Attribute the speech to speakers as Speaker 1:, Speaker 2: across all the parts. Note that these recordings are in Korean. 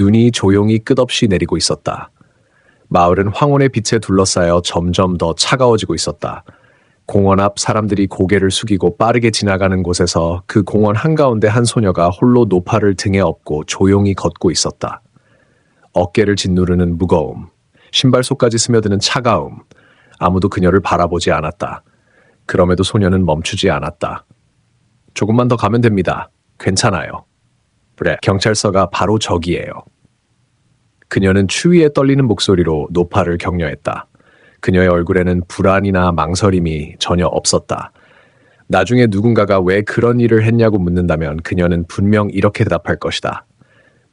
Speaker 1: 눈이 조용히 끝없이 내리고 있었다. 마을은 황혼의 빛에 둘러싸여 점점 더 차가워지고 있었다. 공원 앞 사람들이 고개를 숙이고 빠르게 지나가는 곳에서 그 공원 한가운데 한 소녀가 홀로 노파를 등에 업고 조용히 걷고 있었다. 어깨를 짓누르는 무거움, 신발 속까지 스며드는 차가움, 아무도 그녀를 바라보지 않았다. 그럼에도 소녀는 멈추지 않았다. 조금만 더 가면 됩니다. 괜찮아요. 그래, 경찰서가 바로 저기예요. 그녀는 추위에 떨리는 목소리로 노파를 격려했다. 그녀의 얼굴에는 불안이나 망설임이 전혀 없었다. 나중에 누군가가 왜 그런 일을 했냐고 묻는다면 그녀는 분명 이렇게 대답할 것이다.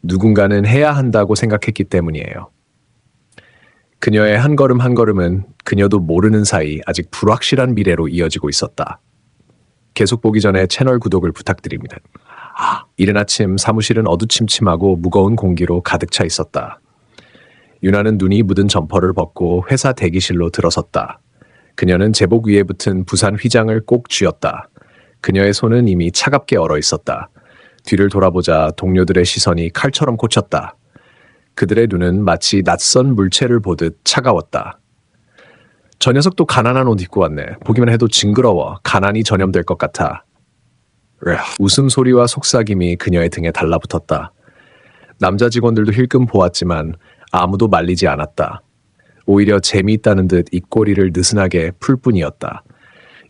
Speaker 1: 누군가는 해야 한다고 생각했기 때문이에요. 그녀의 한 걸음 한 걸음은 그녀도 모르는 사이 아직 불확실한 미래로 이어지고 있었다. 계속 보기 전에 채널 구독을 부탁드립니다. 이른 아침 사무실은 어두침침하고 무거운 공기로 가득 차 있었다. 유나는 눈이 묻은 점퍼를 벗고 회사 대기실로 들어섰다. 그녀는 제복 위에 붙은 부산 휘장을 꼭 쥐었다. 그녀의 손은 이미 차갑게 얼어 있었다. 뒤를 돌아보자 동료들의 시선이 칼처럼 꽂혔다. 그들의 눈은 마치 낯선 물체를 보듯 차가웠다. 저 녀석도 가난한 옷 입고 왔네. 보기만 해도 징그러워. 가난이 전염될 것 같아. 웃음소리와 속삭임이 그녀의 등에 달라붙었다. 남자 직원들도 힐끔 보았지만 아무도 말리지 않았다. 오히려 재미있다는 듯 입꼬리를 느슨하게 풀 뿐이었다.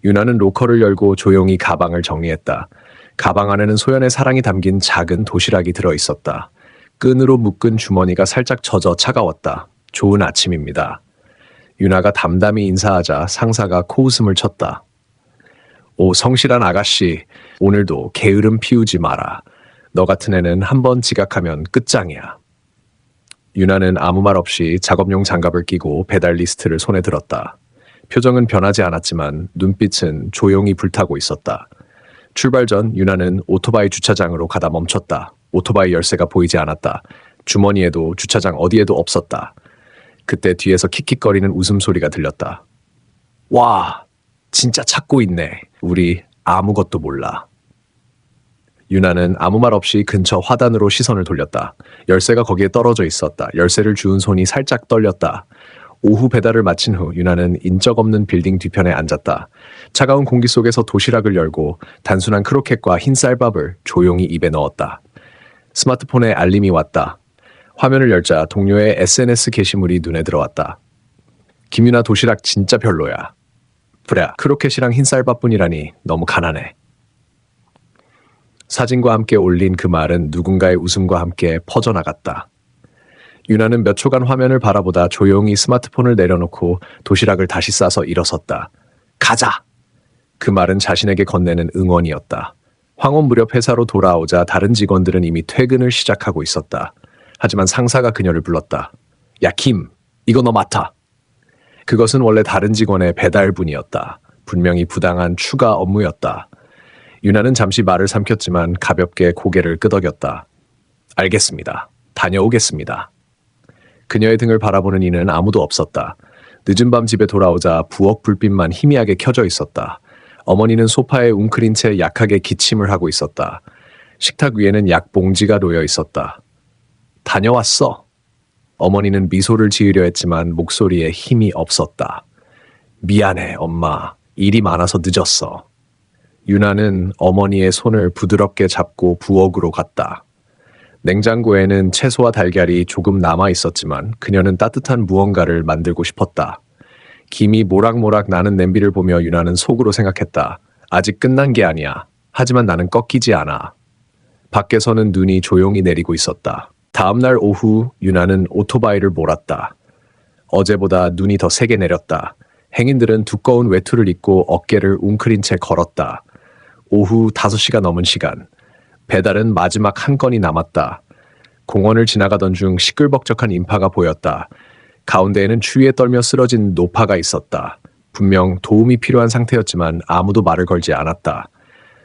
Speaker 1: 유나는 로커를 열고 조용히 가방을 정리했다. 가방 안에는 소연의 사랑이 담긴 작은 도시락이 들어있었다. 끈으로 묶은 주머니가 살짝 젖어 차가웠다. 좋은 아침입니다. 유나가 담담히 인사하자 상사가 코웃음을 쳤다. 오, 성실한 아가씨, 오늘도 게으름 피우지 마라. 너 같은 애는 한번 지각하면 끝장이야. 유나는 아무 말 없이 작업용 장갑을 끼고 배달 리스트를 손에 들었다. 표정은 변하지 않았지만 눈빛은 조용히 불타고 있었다. 출발 전 유나는 오토바이 주차장으로 가다 멈췄다. 오토바이 열쇠가 보이지 않았다. 주머니에도 주차장 어디에도 없었다. 그때 뒤에서 킥킥거리는 웃음소리가 들렸다. 와, 진짜 찾고 있네. 우리 아무것도 몰라. 유나는 아무 말 없이 근처 화단으로 시선을 돌렸다. 열쇠가 거기에 떨어져 있었다. 열쇠를 주운 손이 살짝 떨렸다. 오후 배달을 마친 후 유나는 인적 없는 빌딩 뒤편에 앉았다. 차가운 공기 속에서 도시락을 열고 단순한 크로켓과 흰 쌀밥을 조용히 입에 넣었다. 스마트폰에 알림이 왔다. 화면을 열자 동료의 SNS 게시물이 눈에 들어왔다. 김유나 도시락 진짜 별로야. 그래, 크로켓이랑 흰 쌀밥뿐이라니 너무 가난해. 사진과 함께 올린 그 말은 누군가의 웃음과 함께 퍼져나갔다. 유나는 몇 초간 화면을 바라보다 조용히 스마트폰을 내려놓고 도시락을 다시 싸서 일어섰다. 가자! 그 말은 자신에게 건네는 응원이었다. 황혼 무렵 회사로 돌아오자 다른 직원들은 이미 퇴근을 시작하고 있었다. 하지만 상사가 그녀를 불렀다. 야, 김, 이거 너 맡아. 그것은 원래 다른 직원의 배달분이었다. 분명히 부당한 추가 업무였다. 유나는 잠시 말을 삼켰지만 가볍게 고개를 끄덕였다. 알겠습니다. 다녀오겠습니다. 그녀의 등을 바라보는 이는 아무도 없었다. 늦은 밤 집에 돌아오자 부엌 불빛만 희미하게 켜져 있었다. 어머니는 소파에 웅크린 채 약하게 기침을 하고 있었다. 식탁 위에는 약 봉지가 놓여 있었다. 다녀왔어. 어머니는 미소를 지으려 했지만 목소리에 힘이 없었다. 미안해, 엄마. 일이 많아서 늦었어. 유나는 어머니의 손을 부드럽게 잡고 부엌으로 갔다. 냉장고에는 채소와 달걀이 조금 남아 있었지만 그녀는 따뜻한 무언가를 만들고 싶었다. 김이 모락모락 나는 냄비를 보며 유나는 속으로 생각했다. 아직 끝난 게 아니야. 하지만 나는 꺾이지 않아. 밖에서는 눈이 조용히 내리고 있었다. 다음 날 오후 유나는 오토바이를 몰았다. 어제보다 눈이 더 세게 내렸다. 행인들은 두꺼운 외투를 입고 어깨를 웅크린 채 걸었다. 오후 5시가 넘은 시간. 배달은 마지막 한 건이 남았다. 공원을 지나가던 중 시끌벅적한 인파가 보였다. 가운데에는 추위에 떨며 쓰러진 노파가 있었다. 분명 도움이 필요한 상태였지만 아무도 말을 걸지 않았다.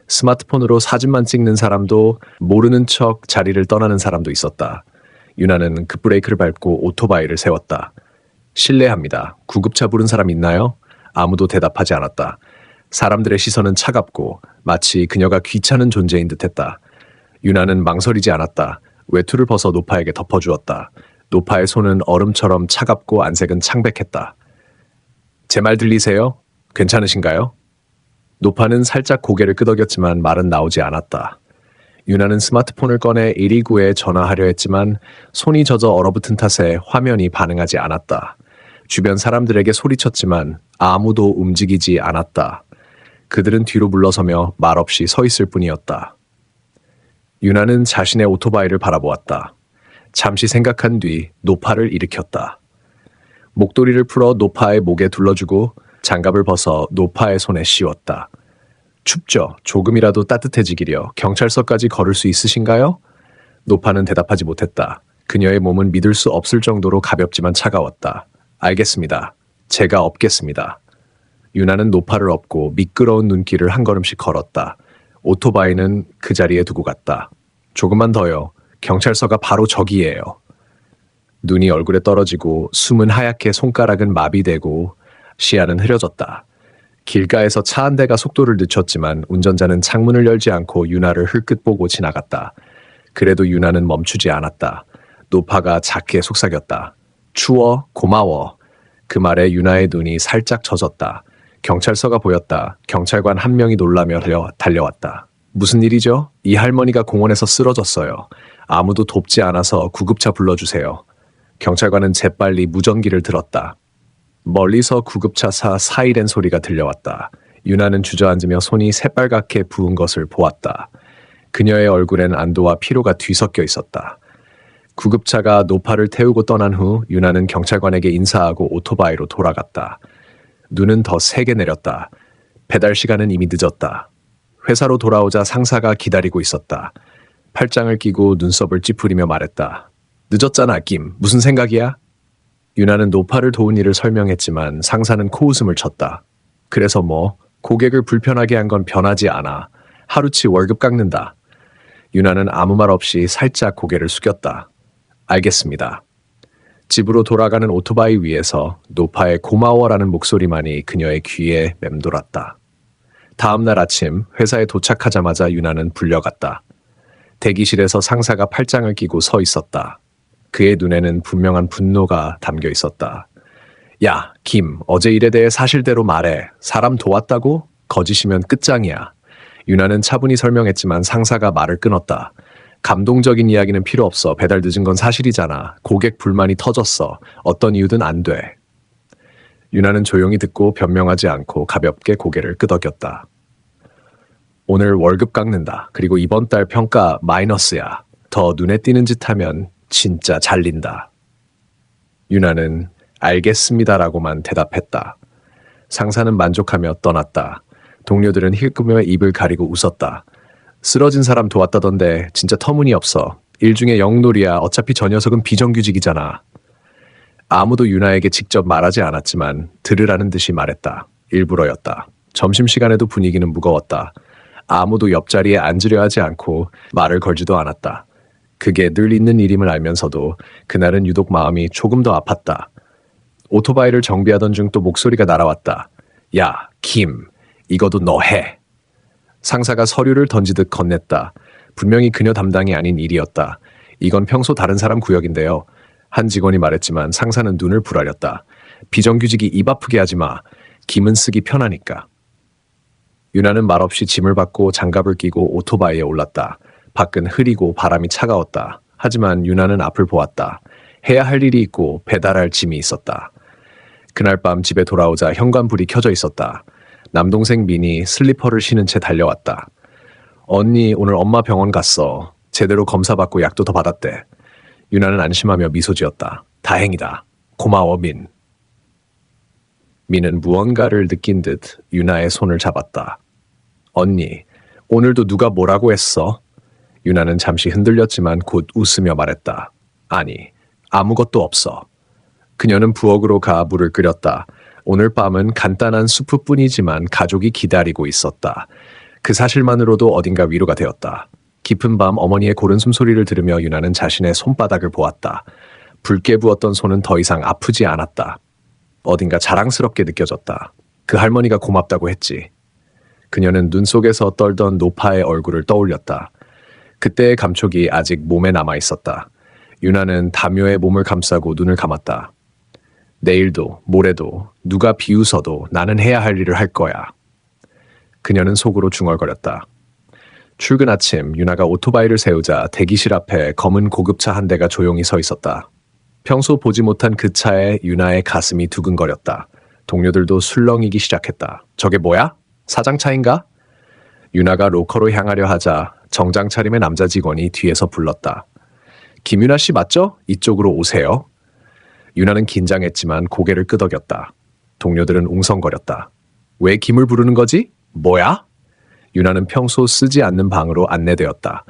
Speaker 1: 스마트폰으로 사진만 찍는 사람도 모르는 척 자리를 떠나는 사람도 있었다. 유나는 급브레이크를 밟고 오토바이를 세웠다. 실례합니다. 구급차 부른 사람 있나요? 아무도 대답하지 않았다. 사람들의 시선은 차갑고 마치 그녀가 귀찮은 존재인 듯했다. 유나는 망설이지 않았다. 외투를 벗어 노파에게 덮어주었다. 노파의 손은 얼음처럼 차갑고 안색은 창백했다. 제 말 들리세요? 괜찮으신가요? 노파는 살짝 고개를 끄덕였지만 말은 나오지 않았다. 유나는 스마트폰을 꺼내 129에 전화하려 했지만 손이 젖어 얼어붙은 탓에 화면이 반응하지 않았다. 주변 사람들에게 소리쳤지만 아무도 움직이지 않았다. 그들은 뒤로 물러서며 말없이 서 있을 뿐이었다. 유나는 자신의 오토바이를 바라보았다. 잠시 생각한 뒤 노파를 일으켰다. 목도리를 풀어 노파의 목에 둘러주고 장갑을 벗어 노파의 손에 씌웠다. 춥죠? 조금이라도 따뜻해지기려 경찰서까지 걸을 수 있으신가요? 노파는 대답하지 못했다. 그녀의 몸은 믿을 수 없을 정도로 가볍지만 차가웠다. 알겠습니다. 제가 업겠습니다. 유나는 노파를 업고 미끄러운 눈길을 한 걸음씩 걸었다. 오토바이는 그 자리에 두고 갔다. 조금만 더요. 경찰서가 바로 저기예요. 눈이 얼굴에 떨어지고 숨은 하얗게 손가락은 마비되고 시야는 흐려졌다. 길가에서 차 한 대가 속도를 늦췄지만 운전자는 창문을 열지 않고 유나를 흘끗 보고 지나갔다. 그래도 유나는 멈추지 않았다. 노파가 작게 속삭였다. 추워, 고마워. 그 말에 유나의 눈이 살짝 젖었다. 경찰서가 보였다. 경찰관 한 명이 놀라며 달려왔다. 무슨 일이죠? 이 할머니가 공원에서 쓰러졌어요. 아무도 돕지 않아서 구급차 불러주세요. 경찰관은 재빨리 무전기를 들었다. 멀리서 구급차사 사이렌 소리가 들려왔다. 유나는 주저앉으며 손이 새빨갛게 부은 것을 보았다. 그녀의 얼굴엔 안도와 피로가 뒤섞여 있었다. 구급차가 노파를 태우고 떠난 후 유나는 경찰관에게 인사하고 오토바이로 돌아갔다. 눈은 더 세게 내렸다. 배달 시간은 이미 늦었다. 회사로 돌아오자 상사가 기다리고 있었다. 팔짱을 끼고 눈썹을 찌푸리며 말했다. 늦었잖아, 김. 무슨 생각이야? 유나는 노파를 도운 일을 설명했지만 상사는 코웃음을 쳤다. 그래서 뭐, 고객을 불편하게 한 건 변하지 않아. 하루치 월급 깎는다. 유나는 아무 말 없이 살짝 고개를 숙였다. 알겠습니다. 집으로 돌아가는 오토바이 위에서 노파의 고마워라는 목소리만이 그녀의 귀에 맴돌았다. 다음 날 아침 회사에 도착하자마자 유나는 불려갔다. 대기실에서 상사가 팔짱을 끼고 서 있었다. 그의 눈에는 분명한 분노가 담겨 있었다. 야, 김, 어제 일에 대해 사실대로 말해. 사람 도왔다고? 거짓이면 끝장이야. 유나는 차분히 설명했지만 상사가 말을 끊었다. 감동적인 이야기는 필요 없어. 배달 늦은 건 사실이잖아. 고객 불만이 터졌어. 어떤 이유든 안 돼. 유나는 조용히 듣고 변명하지 않고 가볍게 고개를 끄덕였다. 오늘 월급 깎는다. 그리고 이번 달 평가 마이너스야. 더 눈에 띄는 짓 하면 진짜 잘린다. 유나는 알겠습니다라고만 대답했다. 상사는 만족하며 떠났다. 동료들은 힐끔여 입을 가리고 웃었다. 쓰러진 사람 도왔다던데 진짜 터무니없어. 일중에 영놀이야. 어차피 저 녀석은 비정규직이잖아. 아무도 유나에게 직접 말하지 않았지만 들으라는 듯이 말했다. 일부러였다. 점심시간에도 분위기는 무거웠다. 아무도 옆자리에 앉으려 하지 않고 말을 걸지도 않았다. 그게 늘 있는 일임을 알면서도 그날은 유독 마음이 조금 더 아팠다. 오토바이를 정비하던 중 또 목소리가 날아왔다. 야, 김, 이거도 너 해. 상사가 서류를 던지듯 건넸다. 분명히 그녀 담당이 아닌 일이었다. 이건 평소 다른 사람 구역인데요. 한 직원이 말했지만 상사는 눈을 부라렸다. 비정규직이 입 아프게 하지 마. 김은 쓰기 편하니까. 유나는 말없이 짐을 받고 장갑을 끼고 오토바이에 올랐다. 밖은 흐리고 바람이 차가웠다. 하지만 유나는 앞을 보았다. 해야 할 일이 있고 배달할 짐이 있었다. 그날 밤 집에 돌아오자 현관불이 켜져 있었다. 남동생 민이 슬리퍼를 신은 채 달려왔다. 언니, 오늘 엄마 병원 갔어. 제대로 검사받고 약도 더 받았대. 유나는 안심하며 미소 지었다. 다행이다. 고마워, 민. 민은 무언가를 느낀 듯 유나의 손을 잡았다. 언니, 오늘도 누가 뭐라고 했어? 유나는 잠시 흔들렸지만 곧 웃으며 말했다. 아니, 아무것도 없어. 그녀는 부엌으로 가 물을 끓였다. 오늘 밤은 간단한 수프뿐이지만 가족이 기다리고 있었다. 그 사실만으로도 어딘가 위로가 되었다. 깊은 밤 어머니의 고른 숨소리를 들으며 유나는 자신의 손바닥을 보았다. 붉게 부었던 손은 더 이상 아프지 않았다. 어딘가 자랑스럽게 느껴졌다. 그 할머니가 고맙다고 했지. 그녀는 눈 속에서 떨던 노파의 얼굴을 떠올렸다. 그때의 감촉이 아직 몸에 남아 있었다. 유나는 담요에 몸을 감싸고 눈을 감았다. 내일도 모레도 누가 비웃어도 나는 해야 할 일을 할 거야. 그녀는 속으로 중얼거렸다. 출근 아침 유나가 오토바이를 세우자 대기실 앞에 검은 고급차 한 대가 조용히 서 있었다. 평소 보지 못한 그 차에 유나의 가슴이 두근거렸다. 동료들도 술렁이기 시작했다. 저게 뭐야? 사장 차인가? 유나가 로커로 향하려 하자 정장 차림의 남자 직원이 뒤에서 불렀다. 김유나 씨 맞죠? 이쪽으로 오세요. 유나는 긴장했지만 고개를 끄덕였다. 동료들은 웅성거렸다. 왜 김을 부르는 거지? 뭐야? 유나는 평소 쓰지 않는 방으로 안내되었다.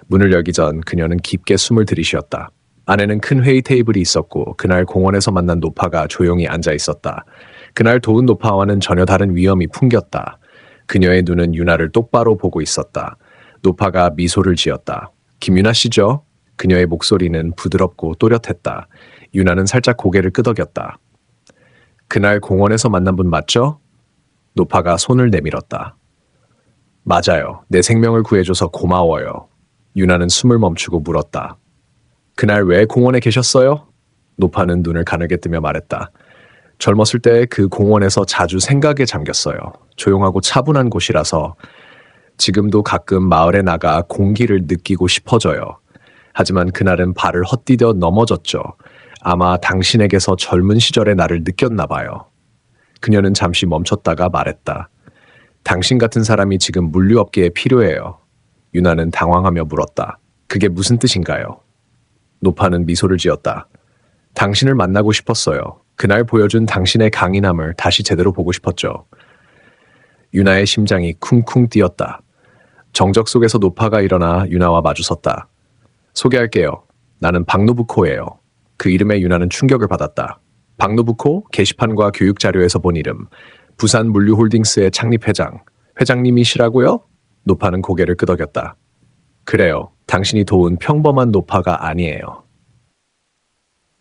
Speaker 1: 문을 열기 전 그녀는 깊게 숨을 들이쉬었다. 안에는 큰 회의 테이블이 있었고 그날 공원에서 만난 노파가 조용히 앉아 있었다. 그날 도운 노파와는 전혀 다른 위엄이 풍겼다. 그녀의 눈은 유나를 똑바로 보고 있었다. 노파가 미소를 지었다. 김유나 씨죠? 그녀의 목소리는 부드럽고 또렷했다. 유나는 살짝 고개를 끄덕였다. 그날 공원에서 만난 분 맞죠? 노파가 손을 내밀었다. 맞아요. 내 생명을 구해줘서 고마워요. 유나는 숨을 멈추고 물었다. 그날 왜 공원에 계셨어요? 노파는 눈을 가늘게 뜨며 말했다. 젊었을 때 그 공원에서 자주 생각에 잠겼어요. 조용하고 차분한 곳이라서 지금도 가끔 마을에 나가 공기를 느끼고 싶어져요. 하지만 그날은 발을 헛디뎌 넘어졌죠. 아마 당신에게서 젊은 시절의 나를 느꼈나 봐요. 그녀는 잠시 멈췄다가 말했다. 당신 같은 사람이 지금 물류업계에 필요해요. 유나는 당황하며 물었다. 그게 무슨 뜻인가요? 노파는 미소를 지었다. 당신을 만나고 싶었어요. 그날 보여준 당신의 강인함을 다시 제대로 보고 싶었죠. 유나의 심장이 쿵쿵 뛰었다. 정적 속에서 노파가 일어나 유나와 마주섰다. 소개할게요. 나는 박노부코예요. 그 이름에 유나는 충격을 받았다. 박노부코, 게시판과 교육자료에서 본 이름. 부산 물류홀딩스의 창립회장. 회장님이시라고요? 노파는 고개를 끄덕였다. 그래요. 당신이 도운 평범한 노파가 아니에요.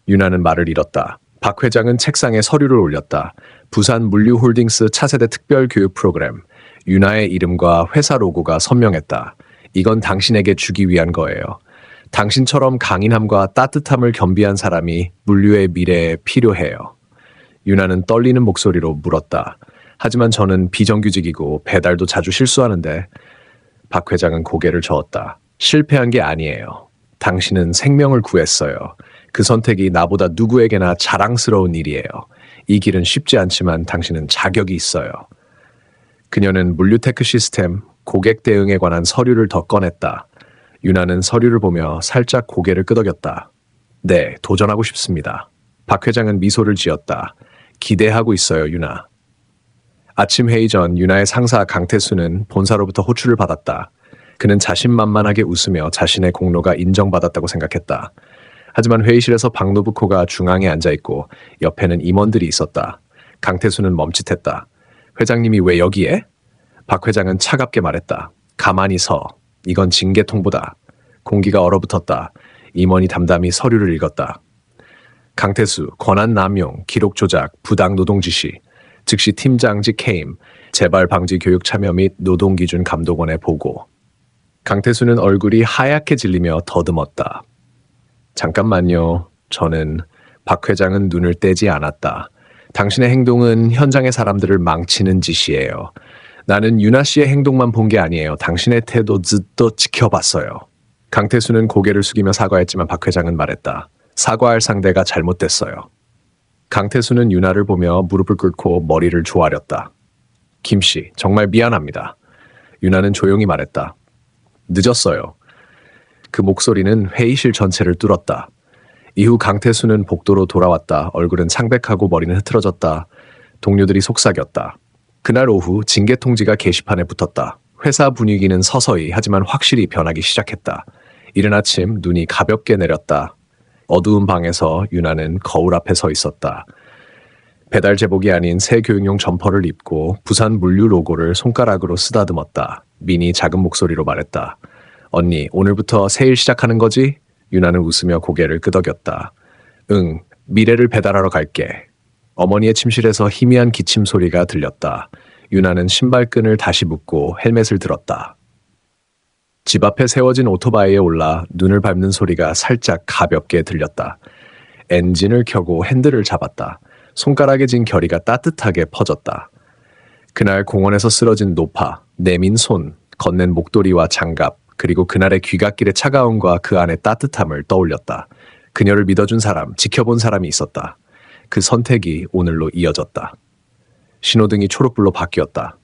Speaker 1: 유나는 말을 잃었다. 박 회장은 책상에 서류를 올렸다. 부산 물류홀딩스 차세대 특별 교육 프로그램. 유나의 이름과 회사 로고가 선명했다. 이건 당신에게 주기 위한 거예요. 당신처럼 강인함과 따뜻함을 겸비한 사람이 물류의 미래에 필요해요. 유나는 떨리는 목소리로 물었다. 하지만 저는 비정규직이고 배달도 자주 실수하는데. 박 회장은 고개를 저었다. 실패한 게 아니에요. 당신은 생명을 구했어요. 그 선택이 나보다 누구에게나 자랑스러운 일이에요. 이 길은 쉽지 않지만 당신은 자격이 있어요. 그녀는 물류테크 시스템, 고객 대응에 관한 서류를 더 꺼냈다. 유나는 서류를 보며 살짝 고개를 끄덕였다. 네, 도전하고 싶습니다. 박 회장은 미소를 지었다. 기대하고 있어요, 유나. 아침 회의 전 유나의 상사 강태수는 본사로부터 호출을 받았다. 그는 자신만만하게 웃으며 자신의 공로가 인정받았다고 생각했다. 하지만 회의실에서 박노부코가 중앙에 앉아있고 옆에는 임원들이 있었다. 강태수는 멈칫했다. 회장님이 왜 여기에? 박 회장은 차갑게 말했다. 가만히 서. 이건 징계 통보다. 공기가 얼어붙었다. 임원이 담담히 서류를 읽었다. 강태수, 권한 남용, 기록 조작, 부당 노동 지시, 즉시 팀장직 해임, 재발 방지 교육 참여 및 노동기준 감독원에 보고. 강태수는 얼굴이 하얗게 질리며 더듬었다. 잠깐만요. 박 회장은 눈을 떼지 않았다. 당신의 행동은 현장의 사람들을 망치는 짓이에요. 나는 유나 씨의 행동만 본 게 아니에요. 당신의 태도 즈또 지켜봤어요. 강태수는 고개를 숙이며 사과했지만 박 회장은 말했다. 사과할 상대가 잘못됐어요. 강태수는 유나를 보며 무릎을 꿇고 머리를 조아렸다. 김 씨, 정말 미안합니다. 유나는 조용히 말했다. 늦었어요. 그 목소리는 회의실 전체를 뚫었다. 이후 강태수는 복도로 돌아왔다. 얼굴은 창백하고 머리는 흐트러졌다. 동료들이 속삭였다. 그날 오후 징계 통지가 게시판에 붙었다. 회사 분위기는 서서히 하지만 확실히 변하기 시작했다. 이른 아침 눈이 가볍게 내렸다. 어두운 방에서 유나는 거울 앞에 서 있었다. 배달 제복이 아닌 새 교육용 점퍼를 입고 부산 물류 로고를 손가락으로 쓰다듬었다. 민이 작은 목소리로 말했다. 언니, 오늘부터 새 일 시작하는 거지? 유나는 웃으며 고개를 끄덕였다. 응, 미래를 배달하러 갈게. 어머니의 침실에서 희미한 기침 소리가 들렸다. 유나는 신발끈을 다시 묶고 헬멧을 들었다. 집 앞에 세워진 오토바이에 올라 눈을 밟는 소리가 살짝 가볍게 들렸다. 엔진을 켜고 핸들을 잡았다. 손가락에 진 결의가 따뜻하게 퍼졌다. 그날 공원에서 쓰러진 노파, 내민 손, 건넨 목도리와 장갑, 그리고 그날의 귀갓길의 차가움과 그 안의 따뜻함을 떠올렸다. 그녀를 믿어준 사람, 지켜본 사람이 있었다. 그 선택이 오늘로 이어졌다. 신호등이 초록불로 바뀌었다.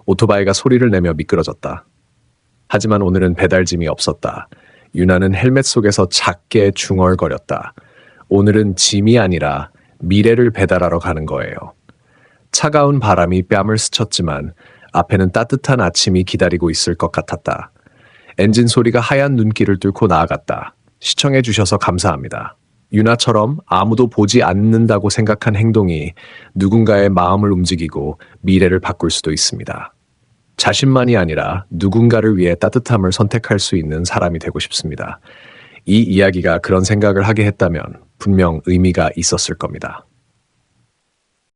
Speaker 1: 오토바이가 소리를 내며 미끄러졌다. 하지만 오늘은 배달짐이 없었다. 유나는 헬멧 속에서 작게 중얼거렸다. 오늘은 짐이 아니라 미래를 배달하러 가는 거예요. 차가운 바람이 뺨을 스쳤지만 앞에는 따뜻한 아침이 기다리고 있을 것 같았다. 엔진 소리가 하얀 눈길을 뚫고 나아갔다. 시청해 주셔서 감사합니다. 유나처럼 아무도 보지 않는다고 생각한 행동이 누군가의 마음을 움직이고 미래를 바꿀 수도 있습니다. 자신만이 아니라 누군가를 위해 따뜻함을 선택할 수 있는 사람이 되고 싶습니다. 이 이야기가 그런 생각을 하게 했다면 분명 의미가 있었을 겁니다.